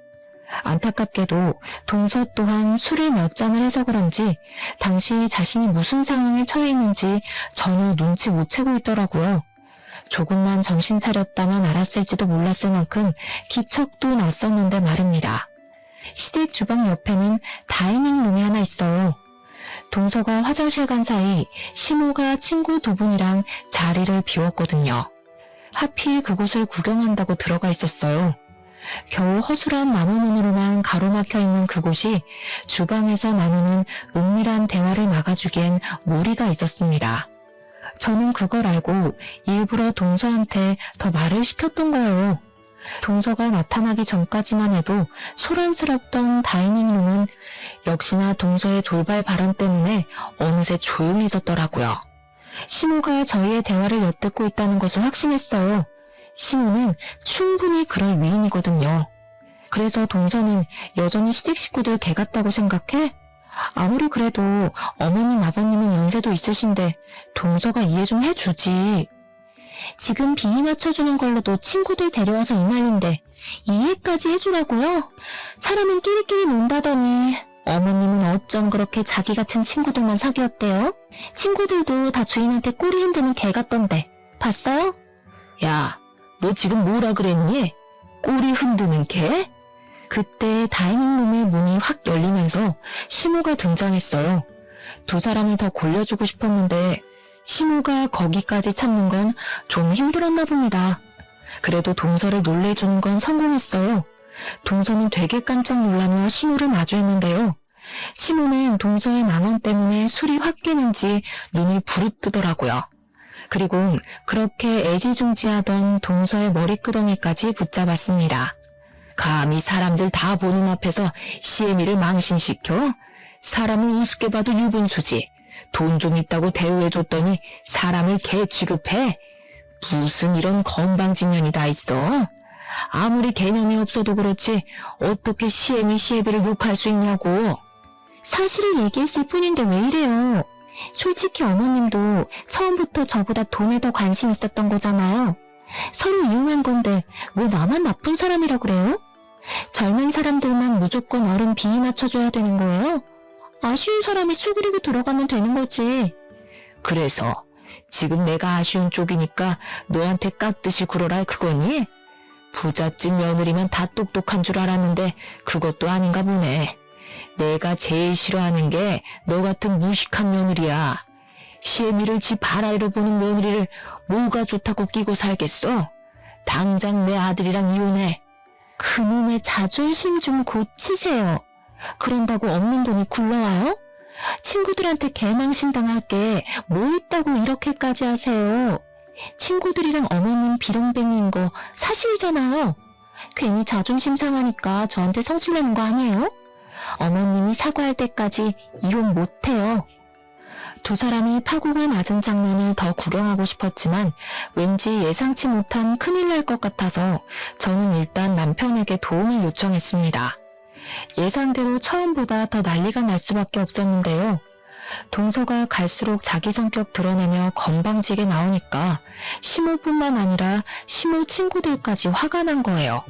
안타깝게도 동서 또한 술을 몇 잔을 해서 그런지 당시 자신이 무슨 상황에 처해 있는지 전혀 눈치 못 채고 있더라고요. 조금만 정신 차렸다면 알았을지도 몰랐을 만큼 기척도 났었는데 말입니다. 시댁 주방 옆에는 다이닝룸이 하나 있어요. 동서가 화장실 간 사이 시모가 친구 2분이랑 자리를 비웠거든요. 하필 그곳을 구경한다고 들어가 있었어요. 겨우 허술한 나무문으로만 가로막혀 있는 그곳이 주방에서 나누는 은밀한 대화를 막아주기엔 무리가 있었습니다. 저는 그걸 알고 일부러 동서한테 더 말을 시켰던 거예요. 동서가 나타나기 전까지만 해도 소란스럽던 다이닝룸은 역시나 동서의 돌발 발언 때문에 어느새 조용해졌더라고요. 시모가 저희의 대화를 엿듣고 있다는 것을 확신했어요. 시모는 충분히 그럴 위인이거든요. 그래서 동서는 여전히 시댁 식구들 개 같다고 생각해? 아무리 그래도 어머님 아버님은 연세도 있으신데 동서가 이해 좀 해주지. 지금 비위 맞춰주는 걸로도 친구들 데려와서 이 난리인데 이해까지 해주라고요? 사람은 끼리끼리 논다더니. 어머님은 어쩜 그렇게 자기 같은 친구들만 사귀었대요? 친구들도 다 주인한테 꼬리 흔드는 개 같던데. 봤어요? 야, 너 지금 뭐라 그랬니? 꼬리 흔드는 개? 그때 다이닝룸의 문이 확 열리면서 시모가 등장했어요. 두 사람을 더 골려주고 싶었는데 시모가 거기까지 참는 건 좀 힘들었나 봅니다. 그래도 동서를 놀래주는 건 성공했어요. 동서는 되게 깜짝 놀라며 시모를 마주했는데요. 시모는 동서의 망언 때문에 술이 확 깨는지 눈을 부릅뜨더라고요. 그리고 그렇게 애지중지하던 동서의 머리끄덩이까지 붙잡았습니다. 감히 사람들 다 보는 앞에서 시애미를 망신시켜? 사람을 우습게 봐도 유분수지. 돈 좀 있다고 대우해줬더니 사람을 개 취급해? 무슨 이런 건방진년이 다 있어? 아무리 개념이 없어도 그렇지 어떻게 시애미를 욕할 수 있냐고. 사실을 얘기했을 뿐인데 왜 이래요? 솔직히 어머님도 처음부터 저보다 돈에 더 관심 있었던 거잖아요. 서로 이용한 건데 왜 나만 나쁜 사람이라 그래요? 젊은 사람들만 무조건 어른 비위 맞춰줘야 되는 거예요? 아쉬운 사람이 수그리고 들어가면 되는 거지. 그래서 지금 내가 아쉬운 쪽이니까 너한테 깍듯이 굴어라 그거니? 부잣집 며느리면 다 똑똑한 줄 알았는데 그것도 아닌가 보네. 내가 제일 싫어하는 게 너 같은 무식한 며느리야. 시애미를 집 바라이로 보는 며느리를 뭐가 좋다고 끼고 살겠어? 당장 내 아들이랑 이혼해. 그놈의 자존심 좀 고치세요. 그런다고 없는 돈이 굴러와요? 친구들한테 개망신 당할 게 뭐 있다고 이렇게까지 하세요. 친구들이랑 어머님 비롱뱅이인 거 사실이잖아요. 괜히 자존심 상하니까 저한테 성질내는 거 아니에요? 어머님이 사과할 때까지 이혼 못해요. 두 사람이 파국을 맞은 장면을 더 구경하고 싶었지만 왠지 예상치 못한 큰일 날 것 같아서 저는 일단 남편에게 도움을 요청했습니다. 예상대로 처음보다 더 난리가 날 수밖에 없었는데요. 동서가 갈수록 자기 성격 드러내며 건방지게 나오니까 시모뿐만 아니라 시모 친구들까지 화가 난 거예요.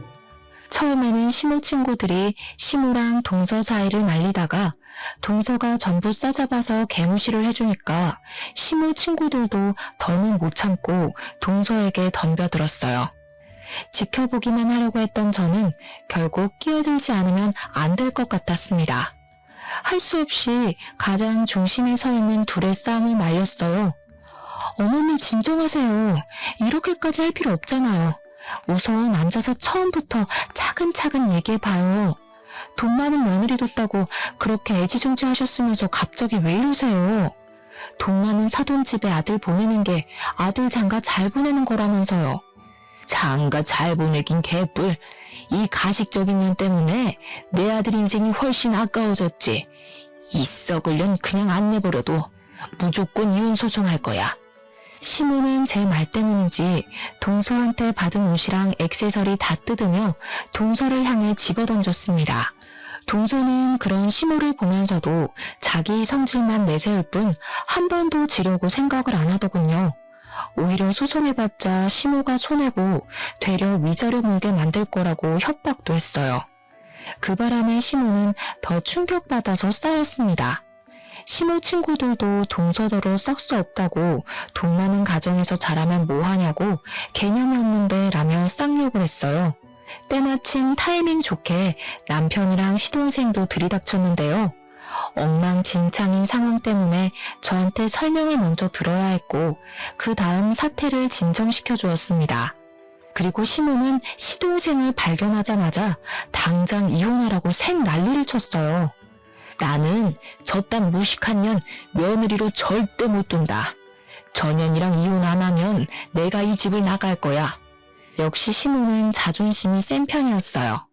처음에는 시모 친구들이 시모랑 동서 사이를 말리다가 동서가 전부 싸잡아서 개무시를 해주니까 시모 친구들도 더는 못 참고 동서에게 덤벼들었어요. 지켜보기만 하려고 했던 저는 결국 끼어들지 않으면 안 될 것 같았습니다. 할 수 없이 가장 중심에 서 있는 둘의 싸움을 말렸어요. 어머님 진정하세요. 이렇게까지 할 필요 없잖아요. 우선 앉아서 처음부터 차근차근 얘기해봐요. 돈 많은 며느리 뒀다고 그렇게 애지중지 하셨으면서 갑자기 왜 이러세요? 돈 많은 사돈집에 아들 보내는 게 아들 장가 잘 보내는 거라면서요. 장가 잘 보내긴 개뿔. 이 가식적인 년 때문에 내 아들 인생이 훨씬 아까워졌지. 이 썩을 년 그냥 안 내버려도 무조건 이혼 소송할 거야. 시모는 제 말 때문인지 동서한테 받은 옷이랑 액세서리 다 뜯으며 동서를 향해 집어던졌습니다. 동서는 그런 시모를 보면서도 자기 성질만 내세울 뿐 한 번도 지려고 생각을 안 하더군요. 오히려 소송해봤자 시모가 손해고 되려 위자료 물게 만들 거라고 협박도 했어요. 그 바람에 시모는 더 충격받아서 싸웠습니다. 시모 친구들도 동서더러 썩 수 없다고 돈 많은 가정에서 자라면 뭐하냐고 개념이 없는데 라며 쌍욕을 했어요. 때마침 타이밍 좋게 남편이랑 시동생도 들이닥쳤는데요. 엉망진창인 상황 때문에 저한테 설명을 먼저 들어야 했고 그 다음 사태를 진정시켜 주었습니다. 그리고 시모는 시동생을 발견하자마자 당장 이혼하라고 생 난리를 쳤어요. 나는 저딴 무식한 년 며느리로 절대 못 둔다. 저 년이랑 이혼 안 하면 내가 이 집을 나갈 거야. 역시 시모는 자존심이 센 편이었어요.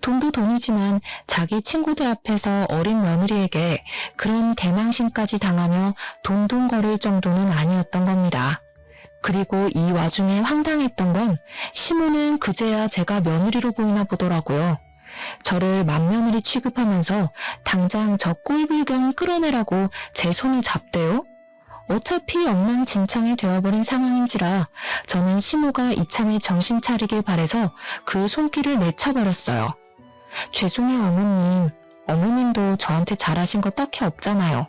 돈도 돈이지만 자기 친구들 앞에서 어린 며느리에게 그런 개망신까지 당하며 돈돈거릴 정도는 아니었던 겁니다. 그리고 이 와중에 황당했던 건 시모는 그제야 제가 며느리로 보이나 보더라고요. 저를 맏며느리 취급하면서 당장 저 꼴불견 끌어내라고 제 손을 잡대요. 어차피 엉망진창이 되어버린 상황인지라 저는 시모가 이참에 정신 차리길 바래서 그 손길을 내쳐버렸어요. 죄송해요 어머님. 어머님도 저한테 잘하신 거 딱히 없잖아요.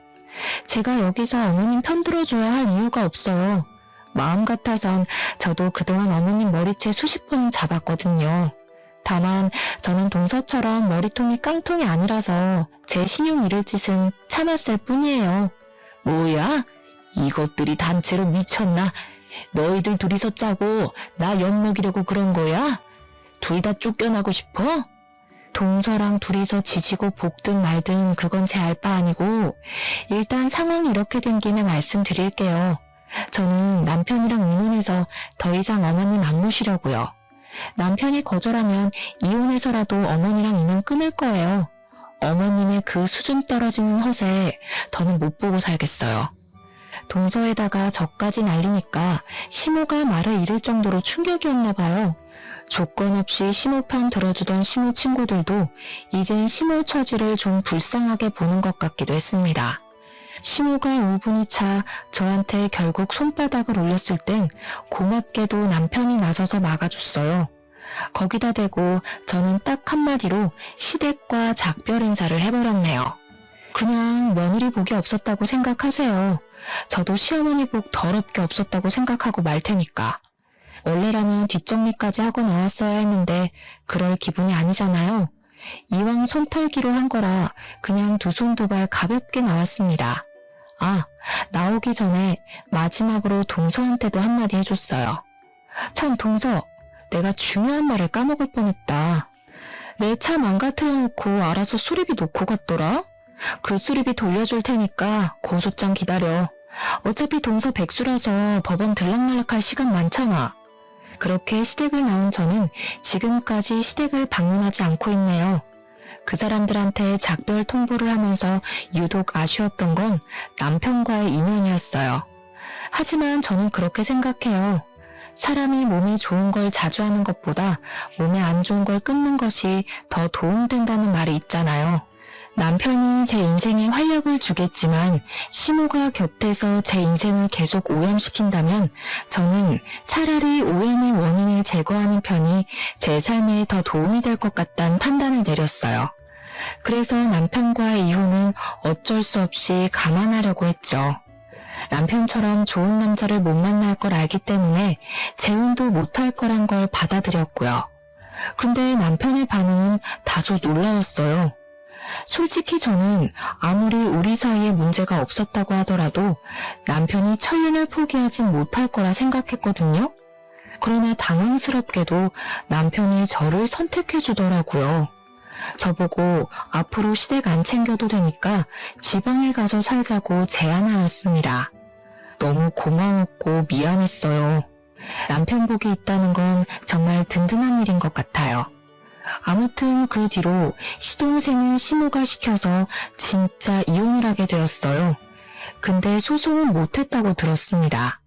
제가 여기서 어머님 편 들어줘야 할 이유가 없어요. 마음 같아선 저도 그동안 어머님 머리채 수십 번은 잡았거든요. 다만 저는 동서처럼 머리통이 깡통이 아니라서 제 신용 잃을 짓은 참았을 뿐이에요. 뭐야? 이것들이 단체로 미쳤나? 너희들 둘이서 짜고 나 엿먹이려고 그런 거야? 둘 다 쫓겨나고 싶어? 동서랑 둘이서 지지고 볶든 말든 그건 제 알 바 아니고 일단 상황이 이렇게 된 김에 말씀드릴게요. 저는 남편이랑 이혼해서 더 이상 어머님 안 모시려고요. 남편이 거절하면 이혼해서라도 어머니랑 인연 끊을 거예요. 어머님의 그 수준 떨어지는 허세 더는 못 보고 살겠어요. 동서에다가 저까지 날리니까 시모가 말을 잃을 정도로 충격이었나 봐요. 조건 없이 시모 편 들어주던 시모 친구들도 이젠 시모 처지를 좀 불쌍하게 보는 것 같기도 했습니다. 시모가 5분이 차 저한테 결국 손바닥을 올렸을 땐 고맙게도 남편이 나서서 막아줬어요. 거기다 대고 저는 딱 한마디로 시댁과 작별 인사를 해버렸네요. 그냥 며느리 복이 없었다고 생각하세요. 저도 시어머니 복 더럽게 없었다고 생각하고 말 테니까. 원래라면 뒷정리까지 하고 나왔어야 했는데 그럴 기분이 아니잖아요. 이왕 손 털기로 한 거라 그냥 두 손 두 발 가볍게 나왔습니다. 아, 나오기 전에 마지막으로 동서한테도 한마디 해줬어요. 참 동서, 내가 중요한 말을 까먹을 뻔했다. 내 차 망가뜨려 놓고 알아서 수리비 놓고 갔더라? 그 수리비 돌려줄 테니까 고소장 기다려. 어차피 동서 백수라서 법원 들락날락할 시간 많잖아. 그렇게 시댁을 나온 저는 지금까지 시댁을 방문하지 않고 있네요. 그 사람들한테 작별 통보를 하면서 유독 아쉬웠던 건 남편과의 인연이었어요. 하지만 저는 그렇게 생각해요. 사람이 몸이 좋은 걸 자주 하는 것보다 몸에 안 좋은 걸 끊는 것이 더 도움된다는 말이 있잖아요. 남편이 제 인생에 활력을 주겠지만 시모가 곁에서 제 인생을 계속 오염시킨다면 저는 차라리 오염의 원인을 제거하는 편이 제 삶에 더 도움이 될 것 같다는 판단을 내렸어요. 그래서 남편과의 이혼은 어쩔 수 없이 감안하려고 했죠. 남편처럼 좋은 남자를 못 만날 걸 알기 때문에 재혼도 못할 거란 걸 받아들였고요. 근데 남편의 반응은 다소 놀라웠어요. 솔직히 저는 아무리 우리 사이에 문제가 없었다고 하더라도 남편이 천륜을 포기하진 못할 거라 생각했거든요. 그러나 당황스럽게도 남편이 저를 선택해 주더라고요. 저보고 앞으로 시댁 안 챙겨도 되니까 지방에 가서 살자고 제안하였습니다. 너무 고마웠고 미안했어요. 남편 복이 있다는 건 정말 든든한 일인 것 같아요. 아무튼 그 뒤로 시동생은 시모가 시켜서 진짜 이혼을 하게 되었어요. 근데 소송은 못했다고 들었습니다.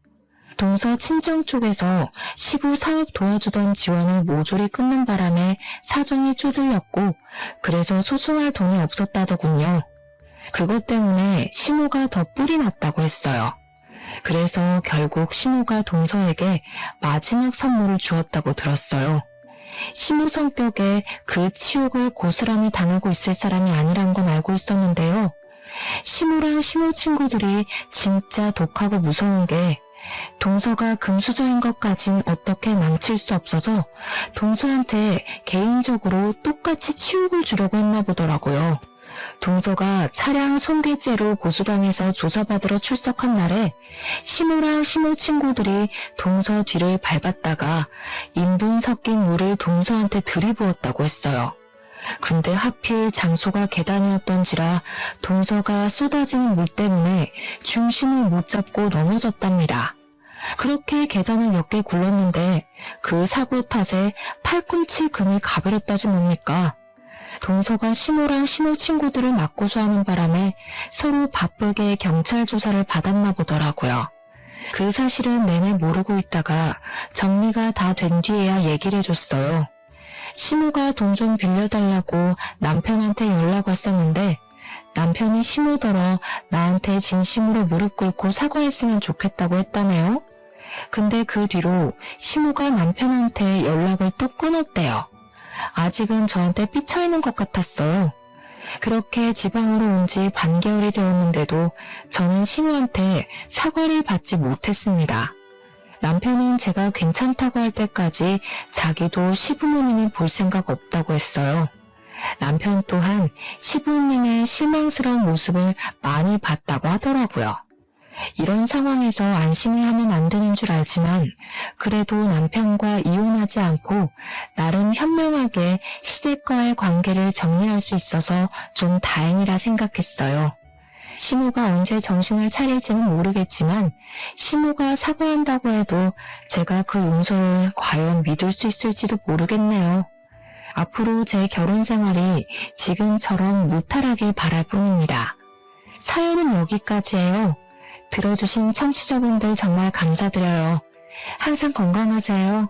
동서 친정 쪽에서 시부 사업 도와주던 지원을 모조리 끊는 바람에 사정이 쪼들렸고 그래서 소송할 돈이 없었다더군요. 그것 때문에 시모가 더 뿔이 났다고 했어요. 그래서 결국 시모가 동서에게 마지막 선물을 주었다고 들었어요. 시모 성격에 그 치욕을 고스란히 당하고 있을 사람이 아니란 건 알고 있었는데요. 시모랑 시모 친구들이 진짜 독하고 무서운 게 동서가 금수저인 것까진 어떻게 망칠 수 없어서 동서한테 개인적으로 똑같이 치욕을 주려고 했나 보더라고요. 동서가 차량 손괴죄로 고소당해서 조사받으러 출석한 날에 시모랑 시모 친구들이 동서 뒤를 밟았다가 인분 섞인 물을 동서한테 들이부었다고 했어요. 근데 하필 장소가 계단이었던지라 동서가 쏟아지는 물 때문에 중심을 못 잡고 넘어졌답니다. 그렇게 계단을 몇 개 굴렀는데 그 사고 탓에 팔꿈치 금이 가버렸다지 뭡니까? 동서가 시모랑 시모 친구들을 맞고소하는 바람에 서로 바쁘게 경찰 조사를 받았나 보더라고요. 그 사실은 내내 모르고 있다가 정리가 다 된 뒤에야 얘기를 해줬어요. 시모가 돈 좀 빌려달라고 남편한테 연락 왔었는데 남편이 시모더러 나한테 진심으로 무릎 꿇고 사과했으면 좋겠다고 했다네요. 근데 그 뒤로 시모가 남편한테 연락을 또 끊었대요. 아직은 저한테 삐쳐있는 것 같았어요. 그렇게 지방으로 온 지 반개월이 되었는데도 저는 시모한테 사과를 받지 못했습니다. 남편은 제가 괜찮다고 할 때까지 자기도 시부모님이 볼 생각 없다고 했어요. 남편 또한 시부모님의 실망스러운 모습을 많이 봤다고 하더라고요. 이런 상황에서 안심을 하면 안 되는 줄 알지만 그래도 남편과 이혼하지 않고 나름 현명하게 시댁과의 관계를 정리할 수 있어서 좀 다행이라 생각했어요. 시모가 언제 정신을 차릴지는 모르겠지만 시모가 사과한다고 해도 제가 그 용서를 과연 믿을 수 있을지도 모르겠네요. 앞으로 제 결혼 생활이 지금처럼 무탈하길 바랄 뿐입니다. 사연은 여기까지예요. 들어주신 청취자분들 정말 감사드려요. 항상 건강하세요.